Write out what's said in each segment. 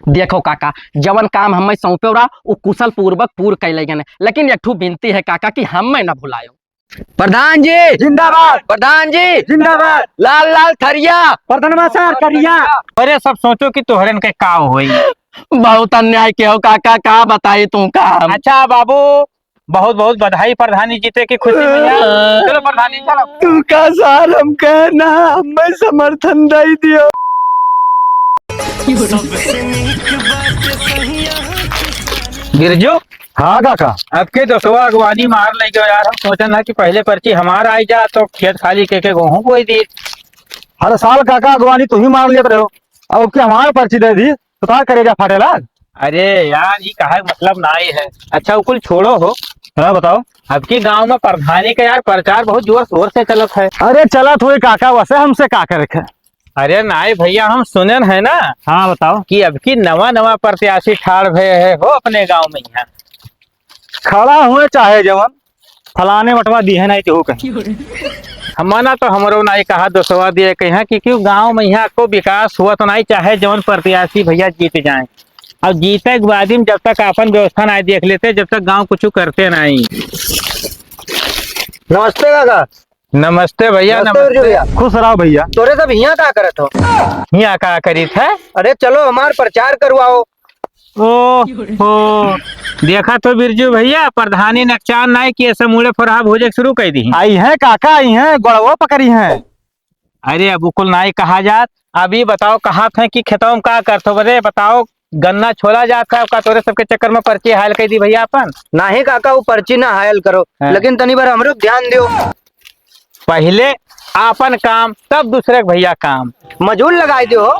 देखो काका, जवन काम हमें सौंपे रहा वो कुशल पूर्वक पूर्ण कैले गए, लेकिन एक ठू विनती है काका कि हमें न भुलायो। प्रधान जी जिंदाबाद, प्रधान जी जिंदाबाद, लाल लाल थरिया प्रधानवा सर करिया। अरे सब सोचो कि तोहरन के का होई। बहुत अन्याय के हो काका, का बताई तू काम। अच्छा बाबू, बहुत बहुत बधाई प्रधानी जीते की खुशी में यार। चलो प्रधानी चलो। तू का सार हम कहना हमें समर्थन दे दियो। गिरजो, हाँ काका, अब के दसवा अगवानी मार ले गयो यार। हम सोचन था कि पहले पर्ची हमारा आई जा तो खेत खाली के गेहूं बोई दी। हर साल काका अगवानी तू ही मार लेते रहो, अब क्या हमारे पर्ची दे दी तो क्या करेगा फाटेला। अरे यार ये कहा मतलब ना ही है। अच्छा वो कुल छोड़ो हो, हाँ बताओ। अब की गांव में प्रधानी का यार प्रचार बहुत जोर शोर से चलत है। अरे चला थोड़ी काका, वैसे हमसे का करे। अरे नाई भैया, हम सुनन है ना हाँ बताओ। कि अब की नवा नवा प्रत्याशी ठाड़ भये है हो अपने गांव में। यहाँ खड़ा हुए चाहे जवन फलाने बटवा दी है नहीं तो कहीं। हमारा तो हमरो नाई कहा दोसवा दिए कहीं कि क्यों गांव में यहाँ को विकास हुआ तो नहीं चाहे जवन प्रत्याशी भैया जीत जाए। अब जीते के बाद जब तक अपन व्यवस्था नहीं देख लेते, जब तक गांव कुछ करते नहीं। नमस्ते काका। नमस्ते भैया, नमस्ते भैया। खुश रहो भैया। तोरे सब यहाँ का करत हो? यहाँ का करी थे? अरे चलो हमार प्रचार करवाओ। ओ देखा तो बिरजू भैया, प्रधानी नकचान नहीं कि ऐसे मुड़े फरहा भोजे शुरू कर दी। आई है काका, आई है गड़वा पकड़ी है। अरे अब कुल नहीं कहा जात। अभी बताओ कहाँ थे कि खेतों में का करते? अरे बताओ, गन्ना छोला जाता है का तोरे सबके चक्कर में पर्ची हायल कर दी भैया अपन? नहीं काका, वो पर्ची ना हायल करो, लेकिन तनी बार हमरो ध्यान दियो। पहले आपन काम तब दूसरे के भैया काम। मजूर लगाई दियो।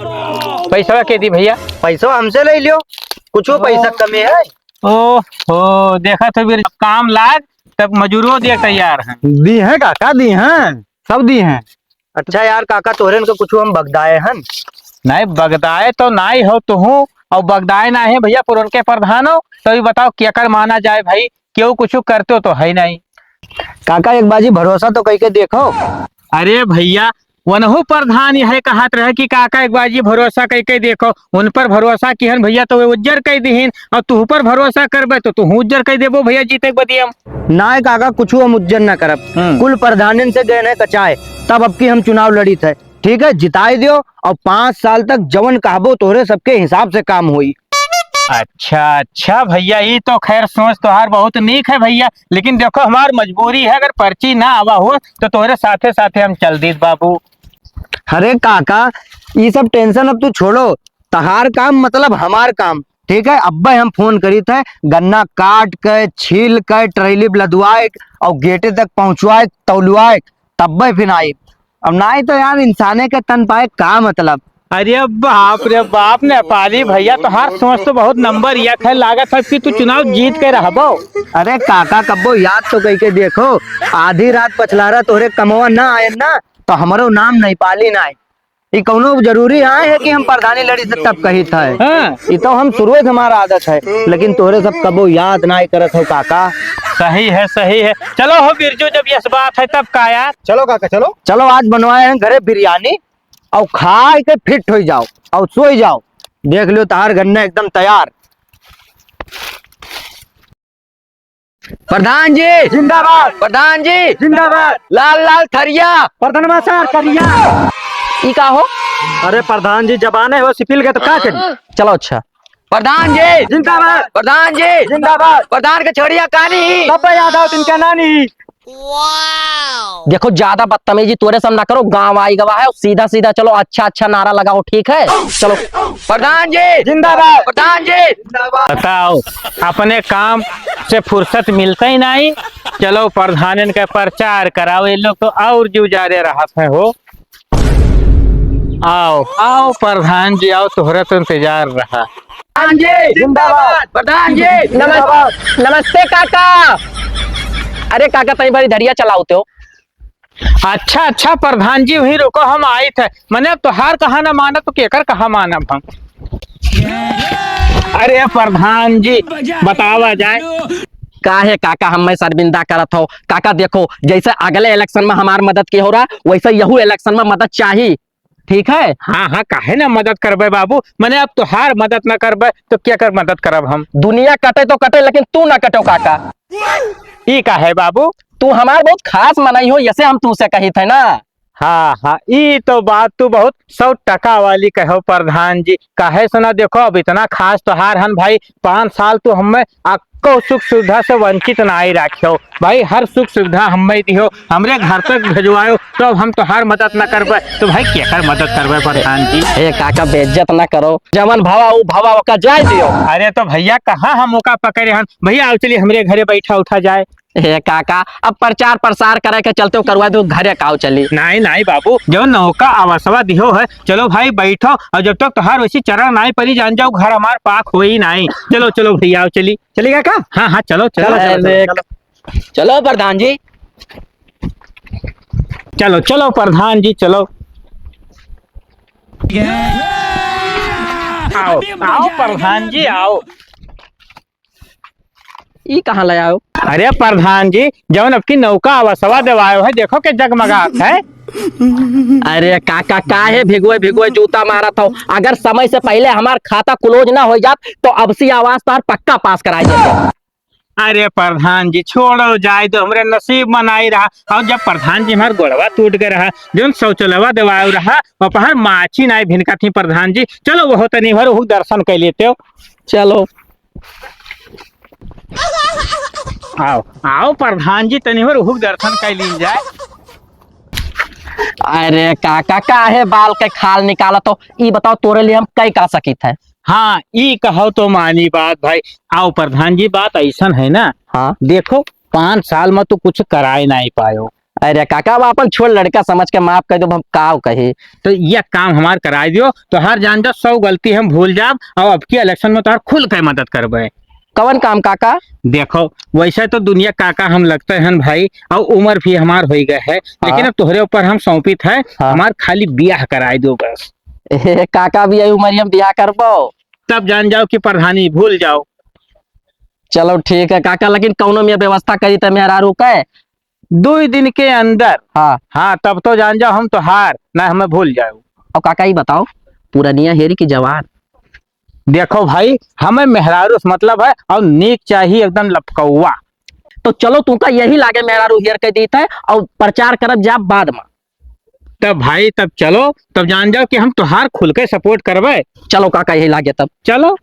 पैसा के दी भैया? पैसा हमसे ले लियो, कुछ पैसा कमी है। ओ देखा तो फिर काम लाग तब मजूरों दे तैयार हैं। दी है काका, दी हैं, सब दी हैं। अच्छा यार काका, तोहरे को कुछ हम बगदाए हन। नहीं बगदाए तो नहीं हो तू, और बगदाए ना है भैया पुरन के प्रधान हो। तो ये बताओ क्या कर माना जाए भाई, क्यों कुछ करते हो तो है नहीं। काका एक बाजी भरोसा तो कह के देखो। अरे भैया वनहु प्रधान यह कहत रहे कि काका एक बाजी भरोसा कह के देखो। उन पर भरोसा किहन भैया तो वे उज्जर कह दीहिन, और तू पर भरोसा करबे तो तू उज्जर कह देबो भैया जीते बदियम। ना काका, कुछ हम उज्जर न करब। कुल प्रधान से गए न कचाए, तब अब की हम चुनाव लड़ी थे। ठीक है, जिताई दियो और 5 साल तक जवन कहबो तोहरे सबके हिसाब से काम हुई। अच्छा भैया, ये तो खैर सोच तोहार बहुत नीक है भैया, लेकिन देखो हमार मजबूरी है, अगर पर्ची ना आवा हो तो तोहरे साथे साथे हम चल दी बाबू। अरे काका, ये सब टेंशन अब तू छोड़ो। तहार काम मतलब हमार काम। ठीक है, अब हम फोन करी थे, गन्ना काट के छील के ट्रेली लदवाए और गेटे तक पहुंचवाए तौलवाए, तब फिर आई। अब ना ही तो यार इंसाने के तन पाए का मतलब। अरे रे बाप नेपाली भैया, तोहार सोच तो बहुत नंबर एक है। लागत है कि तू चुनाव जीत के रहबो। अरे काका कब्बो याद तो कह के देखो, आधी रात पछलारा तोहरे कमवा ना आए ना तो हमारो नाम नहीं पाली ना आए। ये कौनो जरूरी आए है कि हम प्रधानी लड़ी से तब कही था। हाँ। ये तो हम शुरू से हमारा आदत है, लेकिन तोहरे सब कबो याद ना करत हो काका। सही है सही है। चलो हो बिरजू, जब यस बात है तब का यार। चलो काका चलो। चलो आज बनवाए हैं घरे बिरयानी, और खा के फिट हो जाओ और सो जाओ। देख लो तार गन्ना एकदम तैयार। प्रधान जी जिंदाबाद, प्रधान जी जिंदाबाद, लाल लाल थरिया। प्रधानवा सर करिया। ई का हो? अरे प्रधान जी जबाने हो सिपिल के तो क्या करी। चलो अच्छा। प्रधान जी जिंदाबाद, प्रधान जी जिंदाबाद, प्रधान के छोड़िया कहानी। सब याद आओ तिनका नानी। देखो ज्यादा बदतमीजी तोरे सब ना करो, गांव आई गवा है, सीधा सीधा चलो, अच्छा अच्छा नारा लगाओ। ठीक है चलो। प्रधान जी जिंदाबाद, प्रधान जी। बताओ, अपने काम से फुर्सत मिलता ही नहीं। चलो प्रधान का प्रचार कराओ। ये लोग तो और जुजारे रहा है हो। आओ आओ प्रधान जी आओ, तोहरा तो इंतजार रहा। प्रधान जी जिंदाबाद, प्रधान जी नमस्ते काका। अरे काका तई बारी धरिया चलाओते हो। अच्छा प्रधान जी वहीं रुको, हम आए थे। मैंने अब तोहार कहा ना माना तो केकर कहा मानब हम। अरे प्रधान जी बतावा जाए। काहे काका हमें शर्मिंदा करत हो? काका देखो, जैसे अगले इलेक्शन में हमार मदद की हो रहा, वैसे यहू इलेक्शन में मदद चाहिए। ठीक है। हाँ हाँ, काहे ना मदद करबे बाबू, मैंने अब तुहार मदद न करबे तो क्या कर मदद करब हम। दुनिया कटे तो कटे लेकिन तू ना कटो काका। ई का है बाबू। तू हमार बहुत खास मनाई हो, ऐसे हम तुमसे कही थे ना। हाँ हाँ, ई तो बात तू बहुत 100% वाली कहो प्रधान जी। काहे सुना, देखो अब इतना खास त्योहार हन भाई, 5 साल तो हमें आपको सुख सुविधा से वंचित ना ही रखियो भाई, हर सुख सुविधा हमें दियो, हमरे घर तक भेजवायो, तो अब हम तोहार मदद न करबे तो भाई क्या मदद करबे प्रधान जी। ए काका बेइज्जत ना करो, जवन भावा उ भावा का जाय दियो। अरे तो भैया कहाँ हम मौका पकड़े हन, भैया आओ चलिए हमरे घरे बैठा उठा जाए। हे काका अब प्रचार प्रसार करे के चलते हो करवा दो, घरे काव चली। नहीं नहीं बाबू, जो नौका आवासवा दिहो है, चलो भाई बैठो, और जब तक तोहार वैसी चरण नहीं परी, जान जाओ घर हमार पाक हो ही नहीं। चलो चलो भैया आओ चली। चलेगा का? हाँ हाँ चलो चलो चलो अरे, चलो, चलो, चलो प्रधान जी। चलो चलो प्रधान जी चलो। आओ आओ प्रधान जी आओ। ई कहाँ ले आओ? अरे प्रधान जी, जवन आपकी नौका आवासवा देवायो है, देखो के जगमगात है। अरे काका काहे भिगोए भिगोए जूता मारा था, अगर समय से पहले हमार खाता क्लोज ना हो जात तो अब सी आवाज तार पक्का पास कराई देते। अरे प्रधान जी छोड़ो जाए, तो हमरे नसीब मनाई रहा, और जब प्रधान जी हमार गोड़वा टूट गए रहा, जो शौचलवा दवायो रहा, वहाँ माची नहीं भिनका थी प्रधान जी। चलो वो तनी भर वो दर्शन कर लेते हो। चलो आओ आओ प्रधान जी, तनी भर वो दर्शन कर ली जाए। अरे काका काहे बाल के खाल निकाला, तो ई बताओ तोरे लिए हम कई का सकी थे। हाँ ई कहो तो मानी बात भाई। आओ प्रधान जी, बात ऐसा है ना, हाँ देखो 5 साल में तो कुछ कराए नहीं पायो, अरे काका अब अपन छोड़, लड़का समझ के माफ कर दो, हम काव कहे। तो यह काम हमार कराए दियो, तो हर जान जा 100 गलती हम भूल जाब, और अब की इलेक्शन में तो खुल के मदद करबे। कवन काम काका? देखो वैसे तो दुनिया काका हम लगते हैं भाई, और उम्र भी हमार हो गए है, लेकिन अब तोहरे ऊपर हम सौंपित है, हाँ। हमार खाली ब्याह कराए दो बस, ए, काका भी यही उम्र हम ब्याह करबो। तब जान जाओ कि प्रधानी भूल जाओ। चलो ठीक है काका, लेकिन कौनो में व्यवस्था करी तो मेरा रुके। 2 दिन के अंदर। हाँ हाँ तब तो जान जाओ हम तो हार ना, हमें भूल जाओ। और काका ही बताओ, पुरानिया हेरी की जवान? देखो भाई, हमें मेहरारू से मतलब है, और नीक चाहिए एकदम लपकौआ। तो चलो तुमका यही लागे मेरा रू हेर के देता है, और प्रचार करब जा बाद में। तब भाई तब चलो, तब जान जाओ कि हम तुहार खुल के सपोर्ट करबे। चलो काका यही लागे तब। चलो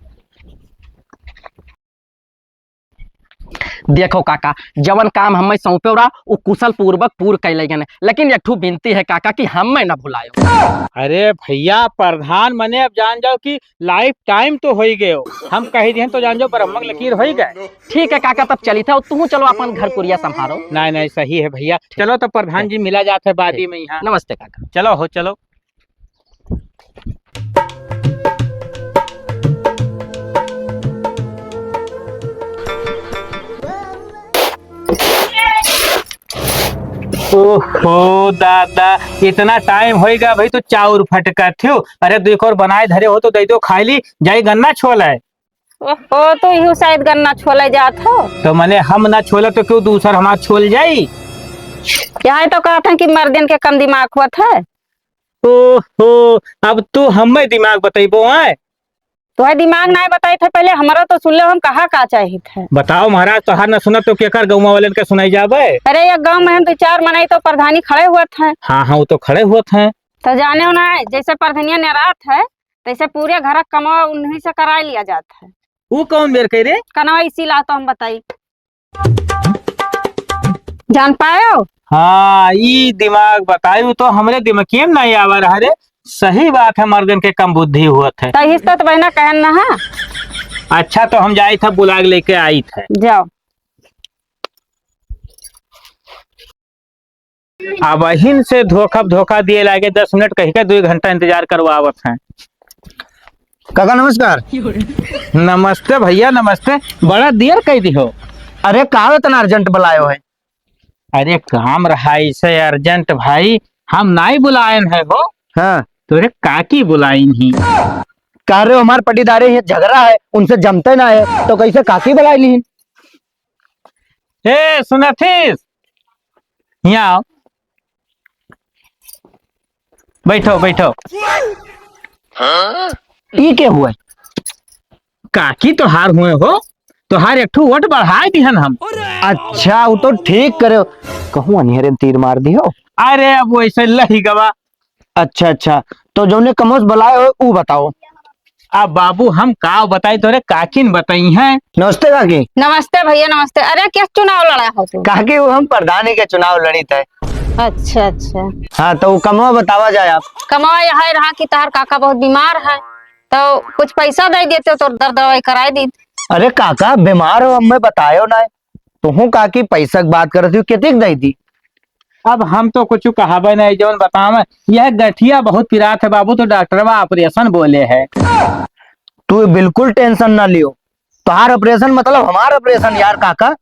देखो काका, जवन काम हमें सौंपे रहा वो कुशल पूर्वक पूर्ण कैले गए, लेकिन एक ठू विनती है काका कि हमें न भुलायो। अरे भैया प्रधान मने अब जान जाओ कि लाइफ टाइम तो हो ही गए हो, हम कही दिए तो जान जाओ ब्रह्मक लकीर हो ही गए। ठीक है काका, तब चली था तू, चलो अपन घर कुरिया संभालो। नहीं नहीं सही है भैया, चलो तो प्रधान जी मिला जाते है बादी में यहाँ। नमस्ते काका। चलो हो चलो। ओहो दादा, इतना टाइम होएगा भाई तो चाउर फटका थ्यो। अरे दो एक और बनाए धरे हो तो दे दो, खाई ली जाई, गन्ना छोल है। ओहो, तो यू शायद गन्ना छोले जात हो। तो मैंने हम ना छोला तो क्यों दूसर हमार छोल जाई। यहाँ तो कहते हैं कि मर्दन के कम दिमाग होत है। ओहो, अब तू हमें दिमाग बतेबो है। तो है दिमाग नहीं बताए थे पहले, हमारा तो सुन लो, हम कहा का चाहिए थे। बताओ महाराज, तो हर न सुना तो क्या कर गौवा वाले के सुनाई जाबे। अरे ये गांव में हम 2-4 मनाई तो प्रधानी खड़े हुए थे, हाँ हाँ वो तो खड़े हुए थे। तो जाने हो ना, जैसे प्रधानिया निरात है तैसे पूरे घर कमा उन्हीं से करा लिया जाता है। वो कौन बेर कह रे? कनवा इसी ला तो हम बताई, जान पायो। हाँ ई दिमाग बतायू तो हमरे दिमाग में नहीं आवा रहा रे। सही बात है, मर्दन के कम बुद्धि हुआ थे। तो हिस्सा तो बहना कहन ना है। अच्छा तो हम जाई था, बुला के लेके आई थे। जाओ अब अहिन से धोखा दिए लागे, 10 मिनट कही के 2 घंटा इंतजार करवावत हैं। काका नमस्कार। नमस्ते भैया नमस्ते, बड़ा देर कह दी हो। अरे कहा इतना अर्जेंट बुलायो है? अरे काम रहा इसे अर्जेंट भाई, हम नहीं बुलायन है हो। हाँ तोरे काकी बुलाइन ही। कह रहे हो हमारे पटीदारे ये झगड़ा है, उनसे जमते ना है, तो कैसे काकी बुलाई ली? ए सुनथिस, यहाँ आओ। बैठो बैठो। ई के हुआ? काकी तोहार हुए हो, तोहार एक ठो वोट बढ़ाए दिहन हम। अच्छा वो तो ठीक करे, कहूँ अनिहरे में तीर मार दी हो। अरे अब वैसे लही गवा। अच्छा अच्छा, तो जो कमोस बुलाए हो वो बताओ। अब बाबू हम का बताई तोरे, काकिन बताई हैं। नमस्ते काकी। नमस्ते भैया नमस्ते। अरे क्या चुनाव लड़ा हो तू? काकी वो हम प्रधानी के चुनाव लड़ी थे। अच्छा अच्छा। हाँ तो वो कमवा बतावा जाए आप। कमावा है रहा कि तार काका बहुत बीमार है, तो कुछ पैसा दे देते तो दर्द दवाई कराई दी। अरे काका बीमार हो हमें बतायो ना, तो हूँ काकी पैसा की बात करती हूँ, कितनी दई दी? अब हम तो कुछ कहावे नहीं, जौन बतावे यह गठिया बहुत पिरात है बाबू, तो डॉक्टरवा ऑपरेशन बोले है। तू बिल्कुल टेंशन ना लियो, तुम्हार ऑपरेशन मतलब हमारा ऑपरेशन यार काका।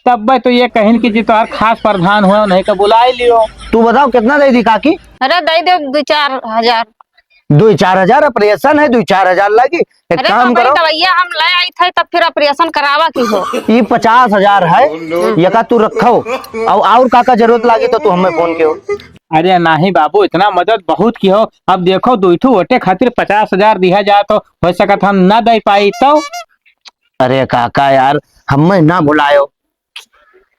तब भाई तो ये कहिन कि जी तोहार खास प्रधान हुए नहीं तो बुलाई लियो। तू बताओ कितना दे दी काकी? अरे दे दे 2-4 हजार। 2-4 हजार ऑपरेशन है, 2-4 हजार लगी। एक अरे काम तो करो, भाई दवाइया हम ले आई थे तब फिर ऑपरेशन करावा की हो। ये 50 हजार है, ये का तू रखो, और काका जरूरत लगी तो तू हमें फोन कियो। अरे नहीं बाबू, इतना मदद बहुत की हो। अब देखो दुईठू वोटे खातिर 50,000 दिया जाए तो हो सकत हम ना दे पाई तो। अरे काका यार हमें ना भुलायो।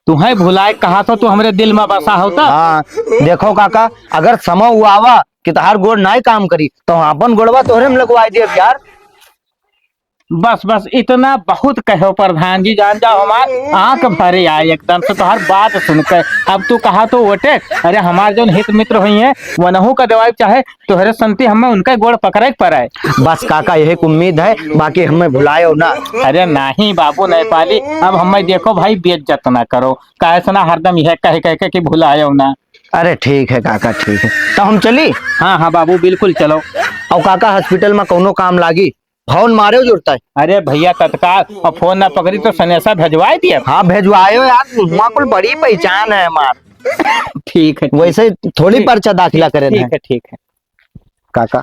तुम्हें भुलाए कहा तो तू हमरे दिल में बसा होता। हाँ देखो काका, अगर समय हुआ आवा कि तहार गोड़ नहीं काम करी तो हम अपन गोड़वा तोहरे में लगवाई दिए यार। बस बस इतना बहुत कहो प्रधान जी, जान जाओ हमार आंख भरे आए एकदम से तुम्हार बात सुनकर। अब तू कहा तो वोटे, अरे हमारे जो हित मित्र हुई है वनहु का दवाई चाहे तोहरे संति हमें उनका गोड़ पकड़े पड़े। बस काका यही उम्मीद है, बाकी हमें भुलायो ना। अरे नहीं बाबू नेपाली, अब हमें देखो भाई बेइज्जत ना करो, कैसे ना हरदम यह कह कह के कि भुलायो ना। अरे ठीक है काका ठीक है, तो हम चली। हाँ हाँ बाबू बिल्कुल चलो। और काका हॉस्पिटल में कोनो काम लागी फोन मारे जुड़ता है। अरे भैया तत्काल, और फोन ना पकड़ी तो सनेसा भेजवा दिया। हाँ भेजवायो यार, वहाँ पर बड़ी पहचान है हमार। ठीक है वैसे थोड़ी पर्चा दाखिला करे ठीक है ठीक है काका।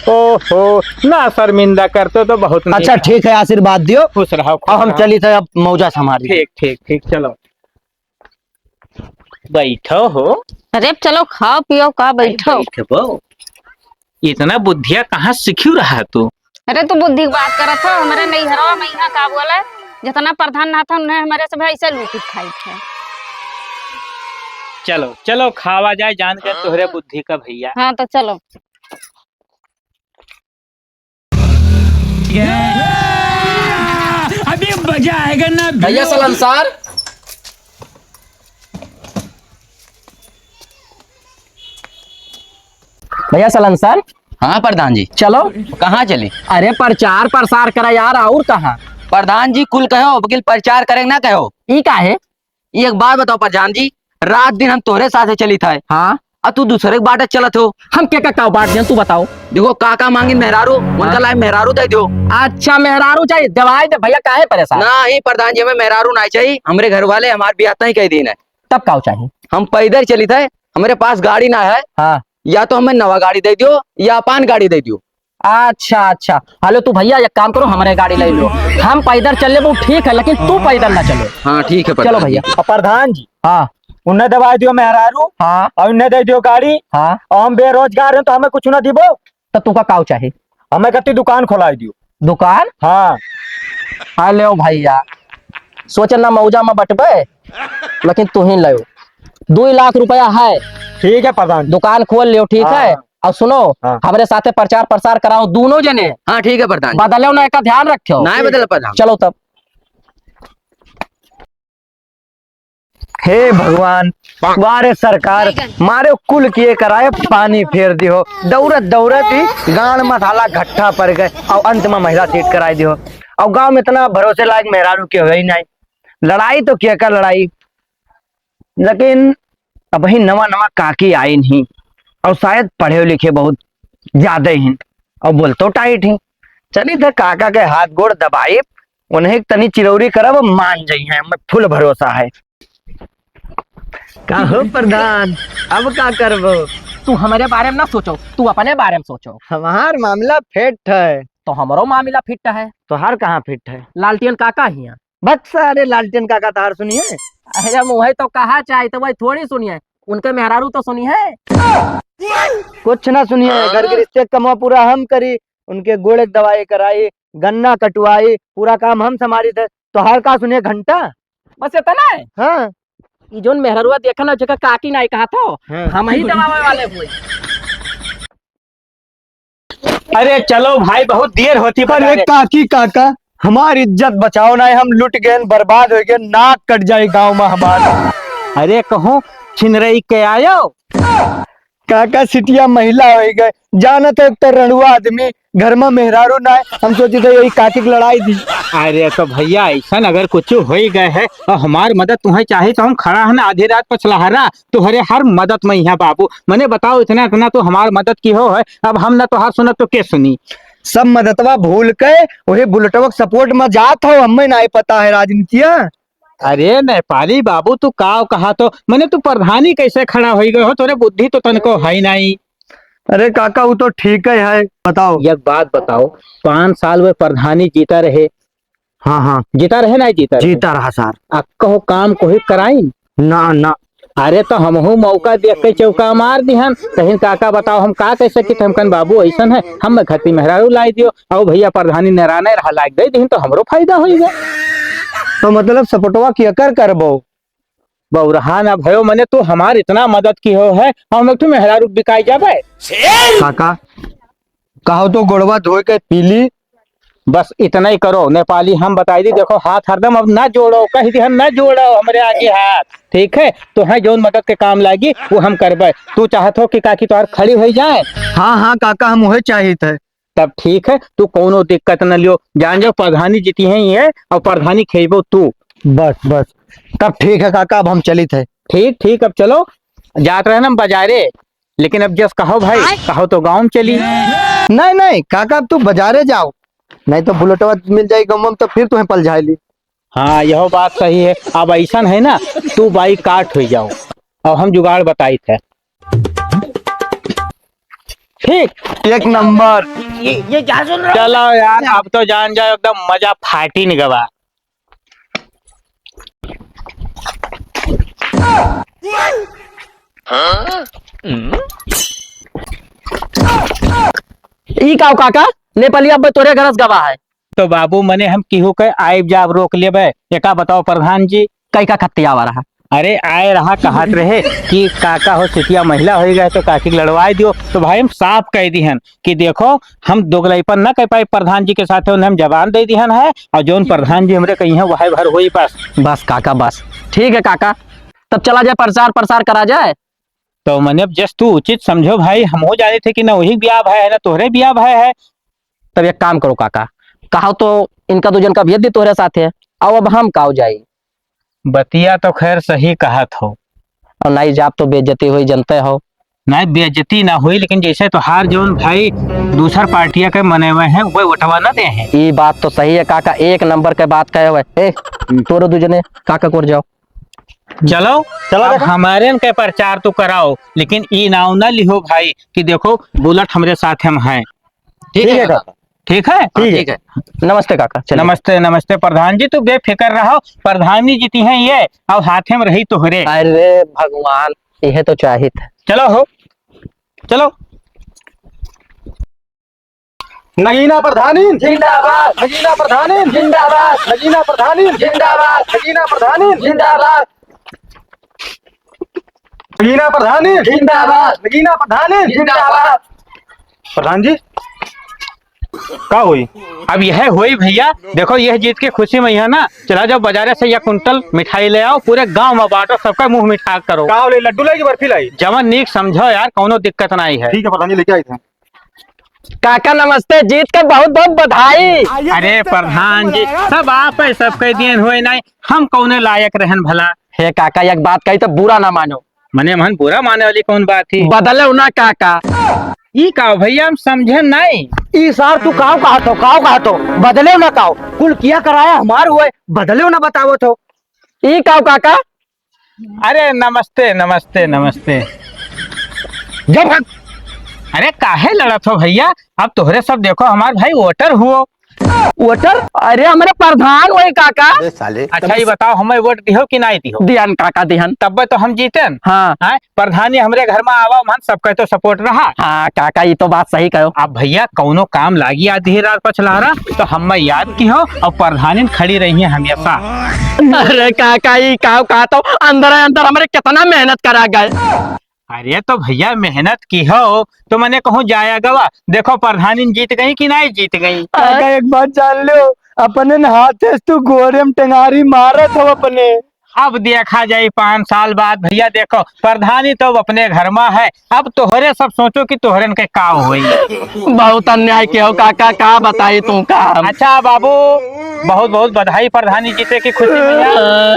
ओहो ना शर्मिंदा करते तो बहुत नहीं। अच्छा ठीक है, आशीर्वाद दियो। खुश रहो और हम चली थे अब मौजा संभाली। ठीक ठीक ठीक चलो बैठो हो। अरे चलो खाओ पियो का बैठो। बैठो। इतना बुद्धिया कहाँ सीखी रहा तू? अरे तू बुद्धि की बात करत हो, हमारे नैहरवा में यहाँ का बोले जितना प्रधान ना था उन्हें हमारे से भाई ऐसे लूट खाई थे। चलो चलो खावा जाए, जान कर तोहरे बुद्धि का भैया। हाँ तो चलो। अभी मजा आएगा ना भैया सलंसार। भैया सलंसर। हाँ प्रधान जी। चलो। कहाँ चले? अरे प्रचार प्रसार करा यार, और कहाँ? प्रधान जी कुल कहो वकील प्रचार करे ना कहो। ई का है? एक बात बताओ प्रधान जी, रात दिन हम तोहरे साथे चली था, हाँ और तू दूसरे के बाटे चलत हो। हम क्या क्या बांट दिया तू बताओ। देखो काका मांगी मेहरारू, उनका लाए मेहरारू दे दो। अच्छा मेहरारू चाहिए, दवाई दे भैया, काहे परेशान? नहीं प्रधान जी हमें मेहरारू ना चाहिए, हमारे घर वाले हमारे ब्याह ही कई दिन है। तब का चाहिए? हम पैदल चली थे, हमारे पास गाड़ी ना है। हाँ या तो हमें नवा गाड़ी दे दियो या पान गाड़ी दे दियो। अच्छा अच्छा, हेलो तू भैया एक काम करो, हमारे गाड़ी ले लो, हम पैदल चले वो ठीक है, लेकिन तू पैदल ना चलो। हाँ ठीक है चलो भैया। प्रधान जी हाँ उन्हें दवा दियो मेहरारू, हाँ और उन्हें दे दियो गाड़ी। हाँ, और हम बेरोजगार हैं तो हमें कुछ ना दिबो। तो तू का काव चाहिए? हमें कति दुकान खोलाई दियो। दुकान? हाँ हेलो भैया, सोचना मौजा में बटबे, लेकिन तू ही लो, 2 लाख रुपया है, ठीक है प्रधान जी। दुकान खोल लियो ठीक हाँ। है। और सुनो, हाँ। हमारे साथे प्रचार प्रसार कराओ दोनों जने, हाँ ठीक है प्रधान जी। बदलो ना, का ध्यान रखो। नहीं बदल प्रधान। चलो तब। हे भगवान, वारे सरकार मारे कुल किए कराए पानी फेर दियो, दौड़त दौड़त ही गांड मसाला घट्टा पड़ गए, और अंत में महिला सीट कराई दियो। और गांव में इतना भरोसे लायक मेहरारू के हो ही नहीं, लड़ाई तो क्या कर लड़ाई, लेकिन अब ही नवा नवा काकी आई नहीं, और शायद पढ़े लिखे बहुत ज्यादा ही, और बोल तो टाइट ही। चली थे काका के हाथ गोड़ दबाई, उन्हें तनी चिरौरी करब मान जाइ है, मैं फुल भरोसा है। का हो प्रधान, अब का करबो? तू हमारे बारे में ना सोचो, तू अपने बारे में सोचो। हमार मामला फिट है, तो हमारो मामला फिट है। तो हर कहाँ फिट है? लालटेन काका ही है। बस सारे लालटेन काका तार सुनिए। अरे मुहे तो कहा चाहे तो वही थोड़ी सुनिए, उनके मेहरारू तो सुनी है। कुछ ना सुनिए, घर के रिश्ते कमा पूरा हम करी, उनके गोड़े की दवाई कराई, गन्ना कटवाई, पूरा काम हम संभाली थे। तो हर का सुनिए घंटा। बस इतना है। हाँ ई जोन मेहरुआ देखा ना जगह काकी नहीं कहा था, हाँ। हम ही दबावे वाले हुए। अरे चलो भाई, बहुत देर होती अरे बताने। काकी काका, हमारी इज्जत बचाओ ना, हम लुट गए, बर्बाद हो गए, नाक कट जाए गांव में हमारा। अरे कहूँ छिनरई के आयो। काका सिटिया महिला हो गए, जाना तो एक तो रणुआ आदमी, घर में मेहरारू ना है, हम सोचे थे यही काकी की लड़ाई थी। अरे तो भैया ऐसा अगर कुछ हो ही गए है और हमार मदद तुम्हें चाहे तो हम खड़ा है ना आधी रात पर चलहरा तुहरे हर मदद में यहाँ बाबू। मने बताओ इतना इतना तो हमार मदद की हो है, अब हम ना तो हाथ सुनत तो के सुनी। सब मददवा भूल के वही बुलेटवा के सपोर्ट में जात हो, हमें नहीं पता है राजनीतिया। अरे नेपाली बाबू तू काव कहा तो मने तू प्रधानी कैसे खड़ा हो गए हो, तोरे बुद्धि तो तनको है नहीं। अरे काका वो तो ठीक है, बताओ। एक बात बताओ, 5 साल में प्रधानी जीता रहे। हाँ हाँ जीता रहे नहीं जीता रहे? जीता रहा सर। कहो काम को ही कराई ना ना। अरे तो हमहू मौका देख के चौका मार दिहन। कहीं काका बताओ हम का कैसे कि हमकन बाबू ऐसा है, हम घटी मेहरारू लाई दियो और भैया प्रधानी नेराने रहा लाग दे दिहन तो हमरो फायदा होइगा। तो मतलब सपोर्टवा किया करबो। बौरहा ना भयो, मने तू हमार इतना मदद की हो है, हम एक मेहरारू बिकाई जाबे। काका कहो तो गोड़वा धोए के पीली। बस इतना ही करो, नेपाली हम बताई दी। देखो हाथ हरदम अब ना जोड़ो, कही दिहन ना जोड़ो हमरे आगे हाथ, ठीक है? तो है जो मदद के काम लागी वो हम करबे। तू चाहत हो कि काकी तोहार खड़ी हो जाए? हाँ हाँ काका, हम वही चाहिए थे। तब ठीक है, तू कोनो दिक्कत न लियो, जान जाओ प्रधानी जीती है ये और प्रधानी खेबो तू। बस बस तब ठीक है काका, अब हम चली थे। ठीक ठीक, अब चलो। जात रहे ना हम बाजारे, लेकिन अब जस कहो भाई कहो तो गाँव में चली। नहीं नहीं काका, अब तू बाजारे जाओ, नहीं तो बुलेटवा मिल जाएगी गाँव में तो फिर तुम्हें पल जाएगी। हाँ यह बात सही है। अब ऐसा है ना, तू बाइक काट हो जाओ और हम जुगाड़ बताई थे। ठीक, एक नंबर। ये क्या सुन रहा चलो यार, अब तो जान जाओ एकदम मजा फाटी निगवा। ई काओ काका, नेपाली अब तोरे गरज गवाह है। तो बाबू मने हम केहू के आइब जाब रोक लेबे। एका बताओ प्रधान जी। कई का खत्ती आवा रहा। अरे आए रहा कहत रहे कि काका हो सिटिया महिला हो गए तो काकी लड़वाई दियो। तो भाई हम साफ कह दिहन कि देखो हम दोगलईपन न कह पाए प्रधान जी के साथ, उन्हें हम जवान दे दिहन है और जोन प्रधान जी हमरे कही है वह भर हुई बस। बस काका बस ठीक है काका, तब चला जाए प्रचार प्रसार करा जाए। तो मने अब जस्ट तू उचित समझो भाई, हम हो जाने थे कि ना वही ब्याह है ना तोहरे ब्याह है। तब एक काम करो काका, कहो तो इनका दो जन का भेद भी तोहरे साथ है, और अब हम काओ जाई। बतिया तो खैर सही कहत हो, और नहीं जाप तो बेइज्जती हुई जनते हो। नहीं बेइज्जती ना हुई, लेकिन जैसे तो हार जोन भाई दूसर पार्टिया के मने हुए हैं वह उठवा न दे हैं। ये बात तो सही है काका, एक नंबर के बात कहे हुए। ए तोरो दो जने काका कोर जाओ। चलो चलो अब देखो। हमारे के प्रचार तो कराओ, लेकिन ई नाव ना लिहो भाई कि देखो बुलेट हमरे साथ हम हैं। ठीक है काका। ठीक है? ठीक है। नमस्ते काका, चलिए। नमस्ते नमस्ते प्रधान जी, तू बेफिक्र रहो, प्रधानी जीती हैं ये और हाथे में रही तोहरे। अरे भगवान, यह तो चाहिए था। चलो हो चलो। नगीना प्रधानी जिंदाबाद, नगीना प्रधानी जिंदाबाद, नगीना प्रधानी जिंदाबाद, नगीना प्रधानी जिंदाबाद, नगीना प्रधानी जिंदाबाद, नगीना प्रधानी जिंदाबाद। प्रधान जी का हुई? अब यह हुई भैया, देखो यह जीत के खुशी में यह ना चला जाओ बाजारे से 1 कुंटल मिठाई ले आओ, पूरे गांव में बांटो, सबका मुंह मिठा करो। का ले, लड्डू लाई कि बर्फी लाई? जवन नीक समझो यार, कोनो दिक्कत नहीं है। ठीक है प्रधान जी, लेके आई थे। काका नमस्ते, जीत के बहुत बहुत बधाई। अरे प्रधान जी सब आप है, सबके दिन हुए नहीं, हम कौने लायक रहन भला। हे काका, एक बात कही तो बुरा ना मानो। मने मन बुरा माने वाली कौन बात थी? बदले ना काका। ई का भैया हम समझे नहीं। ई सार तू काव कहा तो बदले ना काव, कुल किया कराया हमार हुए, बदले ना बतावो तो। ई काओ काका। अरे नमस्ते नमस्ते नमस्ते। जब अरे काहे लड़त हो भैया, अब तोहरे सब देखो हमार भाई वोटर हुओ वोटर अरे हमारे प्रधान वही काका। अच्छा ये बताओ हमें वोट दिहो कि नहीं दिहो? दिहन काका दिहन। तब तो हम जीतन। हाँ हाँ, प्रधानी हमरे घर में आवा मन सबका तो सपोर्ट रहा। हाँ काका ये तो बात सही कहो। अब भैया कौनो काम लागी आधी रात पछलारा तो हम याद की हो और प्रधानी खड़ी रही है हमेशा। अरे काका ये कहा तो अंदर अंदर हमारे कितना मेहनत करा गए। अरे तो भैया मेहनत की हो तो मैंने कहूँ जाया गवा। देखो प्रधानी जीत गई कि नहीं जीत गई। काका एक बात जान लो, अपने हाथ से तू गोरे में टेंगारी मारत हो अपने। अब देखा जाए 5 साल बाद भैया देखो प्रधानी तो अपने घर में है। अब तोहरे सब सोचो कि तोहरन के का हुई। बहुत अन्याय किया हो काका, का बताई तू का। अच्छा बाबू बहुत बहुत बधाई प्रधानी जीते की खुशी में।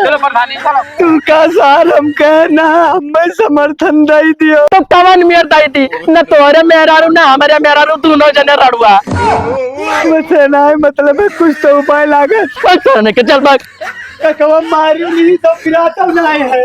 चलो प्रधानी चलो। तू का सार हम कहना हमें समर्थन दई दियो। तो कवन मेर दाई थी न तोहरे मेहरारू न हमारे मेहरारू दोनों जने रड़ुआ। मुझे ना मतलब है कुछ तो उपाय लागे। करने के चल भाग। मारू नहीं तो फिर आता नहीं है।